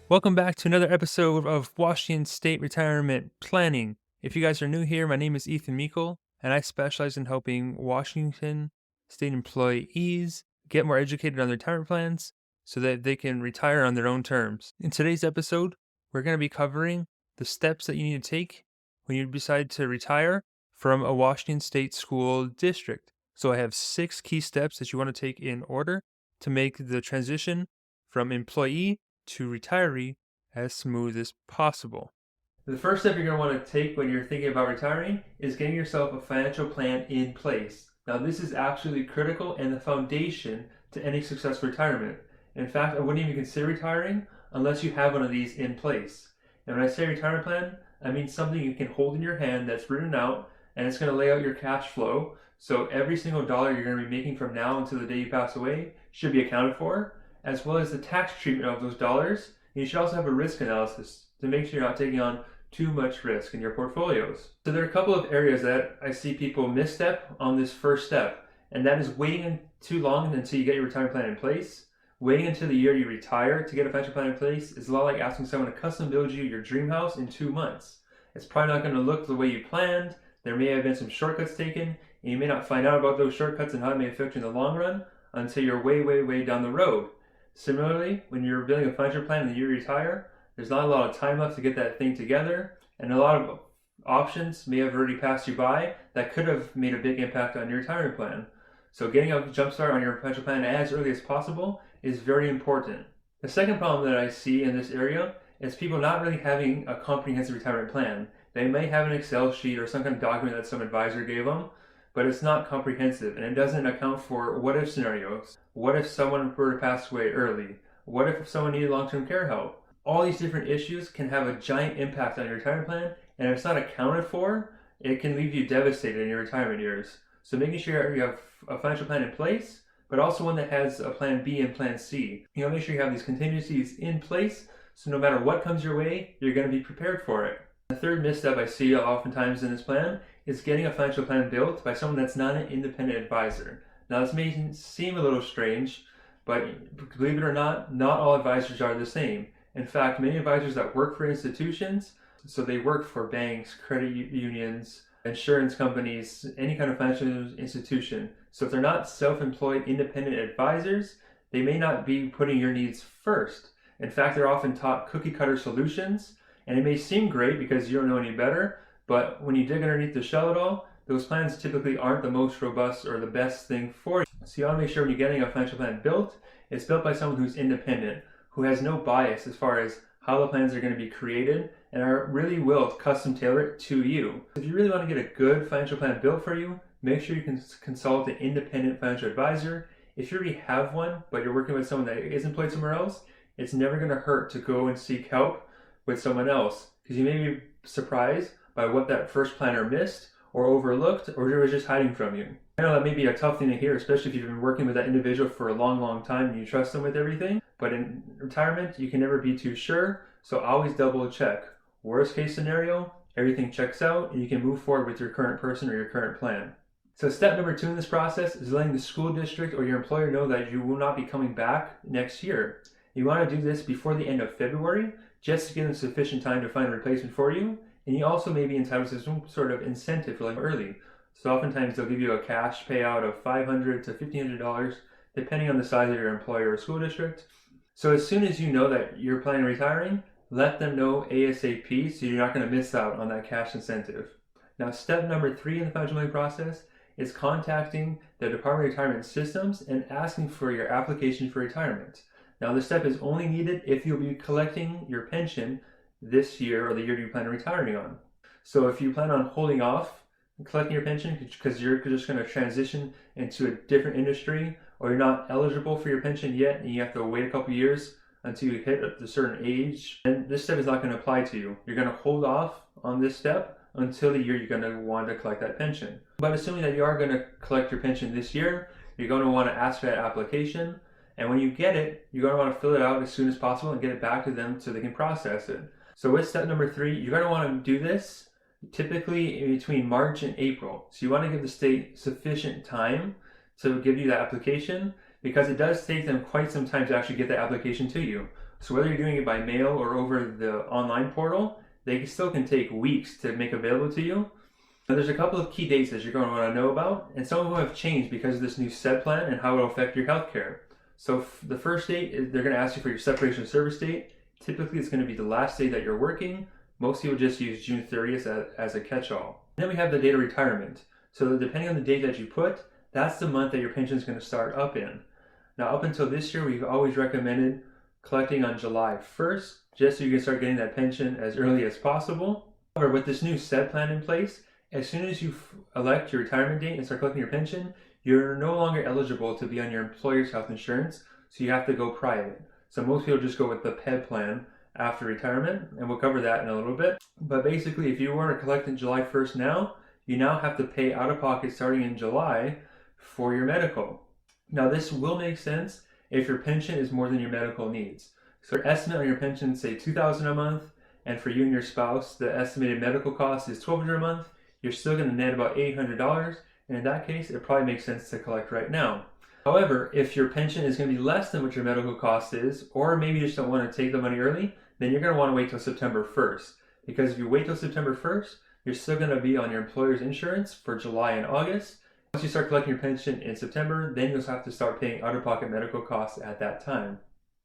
Welcome back to another episode of Washington State Retirement Planning. If you guys are new here, my name is Ethan Meikle, and I specialize in helping Washington State employees get more educated on their retirement plans so that they can retire on their own terms. In today's episode, we're going to be covering the steps that you need to take when you decide to retire from a Washington State school district. So I have 6 key steps that you want to take in order to make the transition from employee to retiree as smooth as possible. The first step you're going to want to take when you're thinking about retiring is getting yourself a financial plan in place. Now, this is absolutely critical and the foundation to any successful retirement. In fact, I wouldn't even consider retiring unless you have one of these in place. And when I say retirement plan, I mean something you can hold in your hand that's written out, and it's going to lay out your cash flow. So every single dollar you're going to be making from now until the day you pass away should be accounted for, as well as the tax treatment of those dollars. And you should also have a risk analysis to make sure you're not taking on too much risk in your portfolios. So there are a couple of areas that I see people misstep on this first step, and that is waiting too long until you get your retirement plan in place. Waiting until the year you retire to get a financial plan in place is a lot like asking someone to custom build you your dream house in 2 months. It's probably not going to look the way you planned. There may have been some shortcuts taken, and you may not find out about those shortcuts and how it may affect you in the long run until you're way down the road. Similarly, when you're building a financial plan and you retire, there's not a lot of time left to get that thing together, and a lot of options may have already passed you by that could have made a big impact on your retirement plan. So getting a jump start on your financial plan as early as possible is very important. The second problem that I see in this area is people not really having a comprehensive retirement plan. They may have an Excel sheet or some kind of document that some advisor gave them, but it's not comprehensive, and it doesn't account for what-if scenarios. What if someone were to pass away early? What if someone needed long-term care help? All these different issues can have a giant impact on your retirement plan, and if it's not accounted for, it can leave you devastated in your retirement years. So making sure you have a financial plan in place, but also one that has a plan B and plan C. You know, make sure you have these contingencies in place, so no matter what comes your way, you're going to be prepared for it. The third misstep I see oftentimes in this plan is getting a financial plan built by someone that's not an independent advisor. Now, this may seem a little strange, but believe it or not all advisors are the same. In fact, many advisors that work for institutions, so they work for banks, credit unions, insurance companies, any kind of financial institution. So if they're not self-employed independent advisors, they may not be putting your needs first. In fact, they're often taught cookie cutter solutions, and it may seem great because you don't know any better, but when you dig underneath the shell at all, those plans typically aren't the most robust or the best thing for you. So you want to make sure when you're getting a financial plan built, it's built by someone who's independent, who has no bias as far as how the plans are going to be created, and really will custom tailor it to you. If you really want to get a good financial plan built for you, make sure you can consult an independent financial advisor. If you already have one, but you're working with someone that is employed somewhere else, it's never going to hurt to go and seek help with someone else, because you may be surprised by what that first planner missed or overlooked or was just hiding from you. I know that may be a tough thing to hear, especially if you've been working with that individual for a long time and you trust them with everything, but in retirement you can never be too sure, so always double check. Worst case scenario, everything checks out and you can move forward with your current person or your current plan. So step number 2 in this process is letting the school district or your employer know that you will not be coming back next year. You want to do this before the end of February, just to give them sufficient time to find a replacement for you, and you also may be entitled to some sort of incentive for like early. So oftentimes they'll give you a cash payout of $500 to $1,500, depending on the size of your employer or school district. So as soon as you know that you're planning on retiring, let them know ASAP so you're not going to miss out on that cash incentive. Now, step number 3 in the financial planning process is contacting the Department of Retirement Systems and asking for your application for retirement. Now, this step is only needed if you'll be collecting your pension this year or the year you plan on retiring on. So if you plan on holding off collecting your pension because you're just going to transition into a different industry, or you're not eligible for your pension yet and you have to wait a couple years until you hit a certain age, then this step is not going to apply to you. You're going to hold off on this step until the year you're going to want to collect that pension. But assuming that you are going to collect your pension this year, you're going to want to ask for that application. And when you get it, you're going to want to fill it out as soon as possible and get it back to them so they can process it. So with step number 3, you're going to want to do this typically in between March and April. So you want to give the state sufficient time to give you that application, because it does take them quite some time to actually get the application to you. So whether you're doing it by mail or over the online portal, they still can take weeks to make available to you. Now, there's a couple of key dates that you're going to want to know about, and some of them have changed because of this new SED plan and how it will affect your healthcare. So the first date is they're going to ask you for your separation of service date. Typically, it's going to be the last day that you're working. Most people just use June 30th as a catch-all. Then we have the date of retirement. So depending on the date that you put, that's the month that your pension is going to start up in. Now, up until this year, we've always recommended collecting on July 1st, just so you can start getting that pension as early as possible. However, with this new SED plan in place, as soon as you elect your retirement date and start collecting your pension, you're no longer eligible to be on your employer's health insurance, so you have to go private. So most people just go with the PEBB plan after retirement, and we'll cover that in a little bit. But basically, if you want to collect on July 1st now, you now have to pay out of pocket starting in July for your medical. Now, this will make sense if your pension is more than your medical needs. So your estimate on your pension, say $2,000 a month, and for you and your spouse, the estimated medical cost is $1,200 a month, you're still going to net about $800, and in that case, it probably makes sense to collect right now. However, if your pension is going to be less than what your medical cost is, or maybe you just don't want to take the money early, then you're going to want to wait till September 1st. Because if you wait till September 1st, you're still going to be on your employer's insurance for July and August. Once you start collecting your pension in September, then you'll have to start paying out-of-pocket medical costs at that time.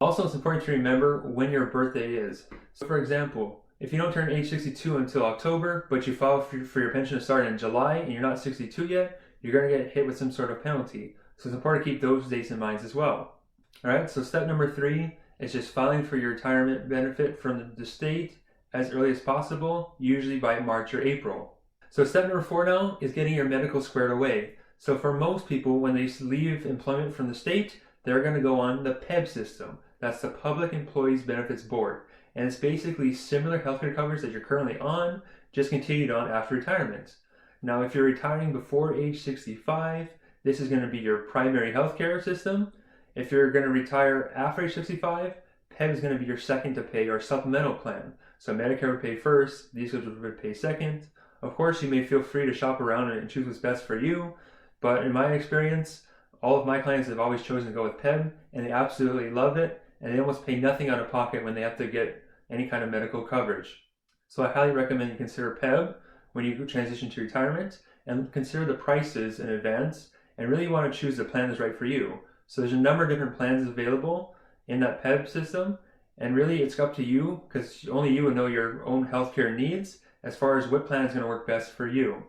Also, it's important to remember when your birthday is. So for example, if you don't turn age 62 until October, but you file for your pension to start in July and you're not 62 yet, you're going to get hit with some sort of penalty. So it's important to keep those dates in mind as well. All right, so step number 3 is just filing for your retirement benefit from the state as early as possible, usually by March or April. So step number 4 now is getting your medical squared away. So for most people, when they leave employment from the state, they're going to go on the PEBB system. That's the Public Employees Benefits Board. And it's basically similar healthcare coverage that you're currently on, just continued on after retirement. Now, if you're retiring before age 65, this is going to be your primary healthcare system. If you're going to retire after age 65, PEBB is going to be your second to pay or supplemental plan. So Medicare would pay first, these would pay second. Of course, you may feel free to shop around and choose what's best for you, but in my experience, all of my clients have always chosen to go with PEBB, and they absolutely love it, and they almost pay nothing out of pocket when they have to get any kind of medical coverage. So I highly recommend you consider PEBB when you transition to retirement, and consider the prices in advance, and really want to choose the plan that's right for you. So there's a number of different plans available in that PEBB system, and really it's up to you, because only you will know your own healthcare needs as far as what plan is going to work best for you.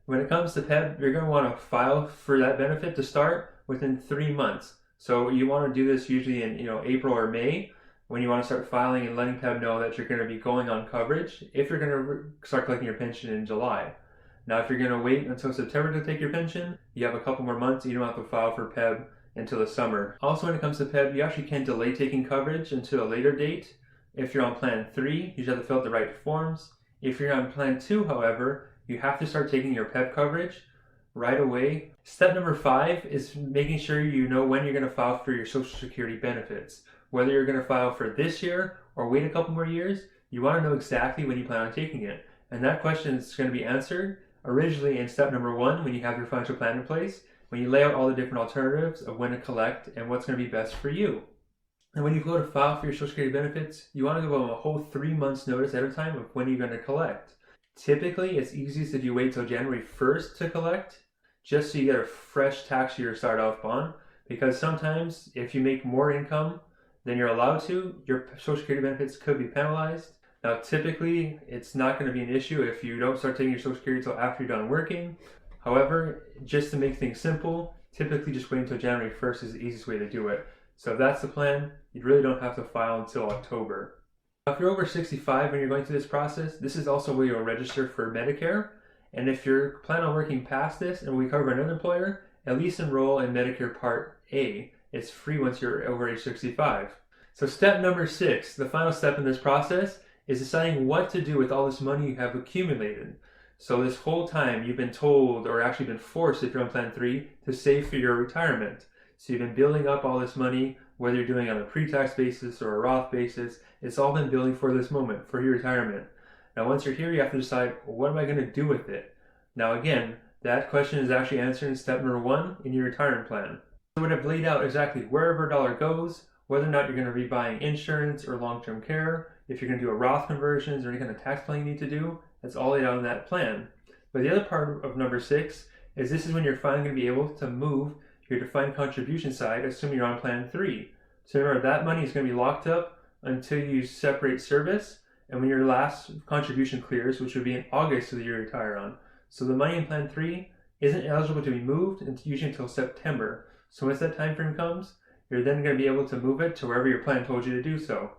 When it comes to PEBB, you're going to want to file for that benefit to start within 3 months. So you want to do this usually in April or May, when you want to start filing and letting PEBB know that you're going to be going on coverage if you're going to start collecting your pension in July. Now, if you're going to wait until September to take your pension, you have a couple more months. You don't have to file for PEBB until the summer. Also, when it comes to PEBB, you actually can delay taking coverage until a later date. If you're on Plan 3, you just have to fill out the right forms. If you're on Plan 2, however, you have to start taking your PEBB coverage right away. Step number 5 is making sure you know when you're going to file for your Social Security benefits. Whether you're going to file for this year or wait a couple more years, you want to know exactly when you plan on taking it. And that question is going to be answered originally in step number 1 when you have your financial plan in place, when you lay out all the different alternatives of when to collect and what's going to be best for you. And when you go to file for your Social Security benefits, you want to give them a whole 3 months notice at a time of when you're going to collect. Typically, it's easiest if you wait till January 1st to collect, just so you get a fresh tax year to start off on, because sometimes if you make more income than you're allowed to, your Social Security benefits could be penalized. Now, typically, it's not going to be an issue if you don't start taking your Social Security until after you're done working. However, just to make things simple, typically just wait until January 1st is the easiest way to do it. So if that's the plan, you really don't have to file until October. Now, if you're over 65 when you're going through this process, this is also where you'll register for Medicare. And if you're planning on working past this and we cover another employer, at least enroll in Medicare Part A. It's free once you're over age 65. So step number 6, the final step in this process, is deciding what to do with all this money you have accumulated. So this whole time you've been told, or actually been forced if you're on Plan 3, to save for your retirement. So you've been building up all this money, whether you're doing it on a pre-tax basis or a Roth basis, it's all been building for this moment, for your retirement. Now once you're here, you have to decide, what am I going to do with it? Now again, that question is actually answered in step number 1 in your retirement plan. So what I've laid out exactly where every dollar goes, whether or not you're going to be buying insurance or long-term care, if you're going to do a Roth conversions or any kind of tax planning you need to do, that's all laid out in that plan. But the other part of number 6 is this is when you're finally going to be able to move your defined contribution side, assuming you're on plan 3. So remember, that money is going to be locked up until you separate service and when your last contribution clears, which would be in August of the year you retire on. So the money in plan 3 isn't eligible to be moved usually until September. So once that time frame comes, you're then going to be able to move it to wherever your plan told you to do so.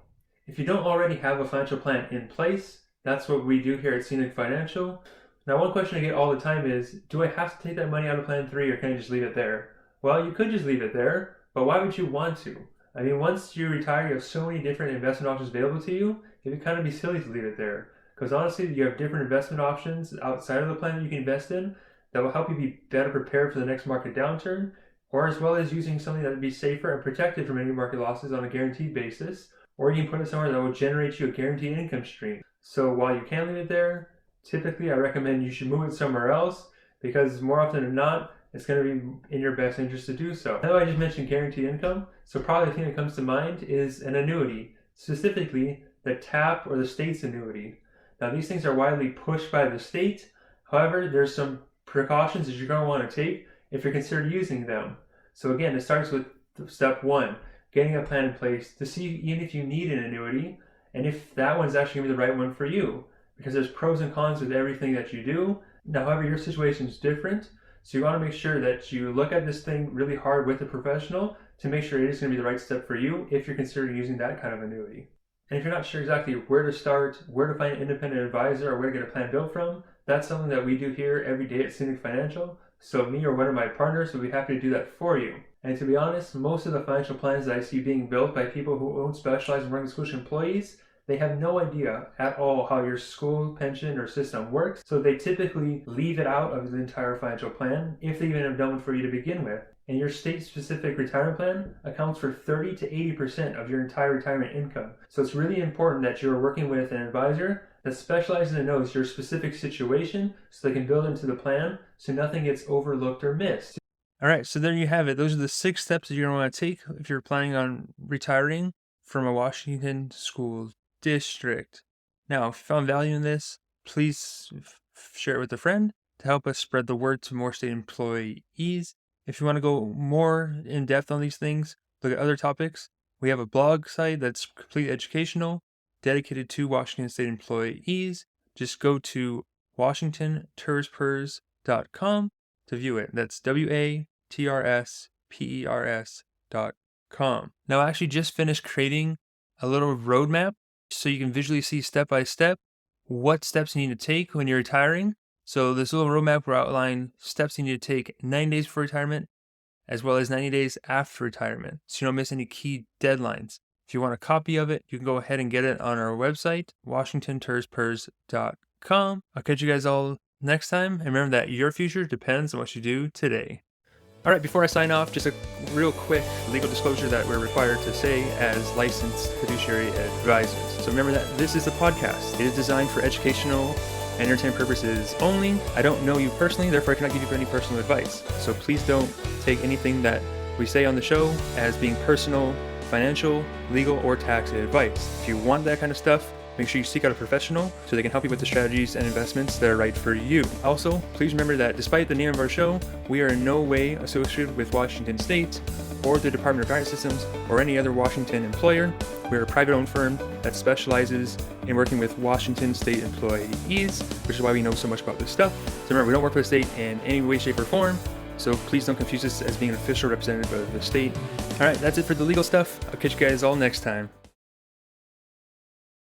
If you don't already have a financial plan in place, that's what we do here at Scenic Financial. Now, one question I get all the time is, do I have to take that money out of plan 3 or can I just leave it there? Well, you could just leave it there, but why would you want to? I mean, once you retire, you have so many different investment options available to you, it would kind of be silly to leave it there. Because honestly, you have different investment options outside of the plan that you can invest in that will help you be better prepared for the next market downturn, or as well as using something that would be safer and protected from any market losses on a guaranteed basis, or you can put it somewhere that will generate you a guaranteed income stream. So while you can leave it there, typically I recommend you should move it somewhere else because more often than not, it's going to be in your best interest to do so. I know I just mentioned guaranteed income, so probably the thing that comes to mind is an annuity, specifically the TAP or the state's annuity. Now these things are widely pushed by the state, however there's some precautions that you're going to want to take if you're considered using them. So again, it starts with step 1, getting a plan in place to see even if you need an annuity and if that one's actually going to be the right one for you. Because there's pros and cons with everything that you do. Now, however, your situation is different. So you want to make sure that you look at this thing really hard with a professional to make sure it is going to be the right step for you if you're considering using that kind of annuity. And if you're not sure exactly where to start, where to find an independent advisor, or where to get a plan built from, that's something that we do here every day at Scenic Financial. So me or one of my partners will be happy to do that for you. And to be honest, most of the financial plans that I see being built by people who don't specialize in working with school employees, they have no idea at all how your school pension or system works, so they typically leave it out of the entire financial plan if they even have done one for you to begin with. And your state-specific retirement plan accounts for 30 to 80% of your entire retirement income. So it's really important that you're working with an advisor that specializes and knows your specific situation so they can build into the plan so nothing gets overlooked or missed. All right, so there you have it. Those are the 6 steps that you're going to want to take if you're planning on retiring from a Washington school district. Now, if you found value in this, please share it with a friend to help us spread the word to more state employees. If you want to go more in depth on these things, look at other topics. We have a blog site that's completely educational, dedicated to Washington state employees. Just go to WashingtonTerspers.com to view it. That's WATRSPERS.com. Now, I actually just finished creating a little roadmap so you can visually see step by step what steps you need to take when you're retiring. So this little roadmap will outline steps you need to take 9 days before retirement, as well as 90 days after retirement, so you don't miss any key deadlines. If you want a copy of it, you can go ahead and get it on our website, WashingtonTerspers.com. I'll catch you guys all next time, and remember that your future depends on what you do today. All right, before I sign off, just a real quick legal disclosure that we're required to say as licensed fiduciary advisors. So remember that this is a podcast. It is designed for educational and entertainment purposes only. I don't know you personally, therefore I cannot give you any personal advice. So please don't take anything that we say on the show as being personal, financial, legal, or tax advice. If you want that kind of stuff, make sure you seek out a professional so they can help you with the strategies and investments that are right for you. Also, please remember that despite the name of our show, we are in no way associated with Washington State or the Department of Guidance Systems or any other Washington employer. We're a private-owned firm that specializes in working with Washington State employees, which is why we know so much about this stuff. So remember, we don't work for the state in any way, shape, or form, so please don't confuse us as being an official representative of the state. All right, that's it for the legal stuff. I'll catch you guys all next time.